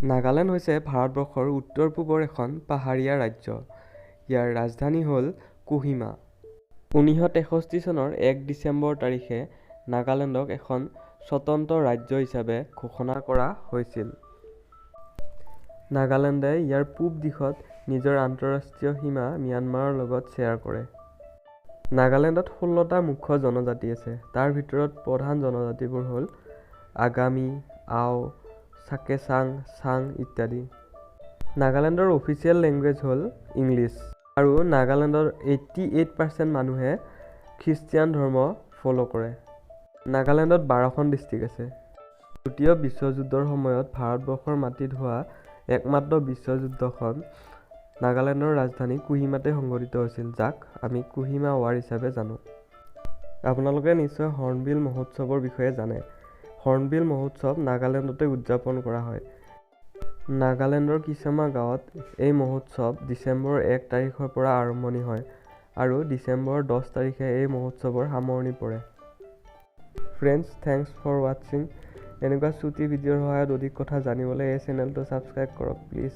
নাগালেণ্ড হৈছে ভাৰতবৰ্ষৰ উত্তৰ-পূবৰ এখন পাহাৰীয়া ৰাজ্য। ইয়াৰ ৰাজধানী হ'ল কোহিমা। 1963 চনৰ 1 ডিচেম্বৰ তাৰিখে নাগালেণ্ডক এখন স্বতন্ত্ৰ ৰাজ্য হিচাপে ঘোষণা কৰা হৈছিল। নাগালেণ্ডে ইয়াৰ পূব দিশত নিজৰ আন্তঃৰাষ্ট্ৰীয় সীমা ম্যানমাৰৰ লগত শ্বেয়াৰ কৰে। নাগালেণ্ডত 16টা মুখ্য জনজাতি আছে। তাৰ ভিতৰত প্ৰধান জনজাতিবোৰ হ'ল আগামী, আও, চাকেচাং, চাং ইত্যাদি। নাগালেণ্ডৰ অফিচিয়েল লেংগুৱেজ হ'ল ইংলিছ। আৰু নাগালেণ্ডৰ 88% মানুহে খ্ৰীষ্টিয়ান ধৰ্ম ফ'ল' কৰে। নাগালেণ্ডত 12খন ডিষ্ট্ৰিক্ট আছে। দ্বিতীয় বিশ্বযুদ্ধৰ সময়ত ভাৰতবৰ্ষৰ মাটিত হোৱা একমাত্ৰ বিশ্বযুদ্ধখন নাগালেণ্ডৰ ৰাজধানী কোহিমাতে সংঘটিত হৈছিল, যাক আমি কোহিমা ৱাৰ হিচাপে জানো। আপোনালোকে নিশ্চয় হৰ্ণবিল মহোৎসৱৰ বিষয়ে জানে। হৰ্ণবিল মহোৎসৱ নাগালেণ্ডতে উদযাপন কৰা হয়। নাগালেণ্ডৰ কিছুমান গাঁৱত এই মহোৎসৱ ডিচেম্বৰ 1 তাৰিখৰ পৰা আৰম্ভণি হয় আৰু ডিচেম্বৰ 10 তাৰিখে এই মহোৎসৱৰ সামৰণি পৰে। ফ্ৰেণ্ডছ, থেংকছ ফৰ ৱাচিং। এনেকুৱা চুটি ভিডিঅ'ৰ সহায়ত অধিক কথা জানিবলৈ এই চেনেলটো ছাবস্ক্ৰাইব কৰক প্লিজ।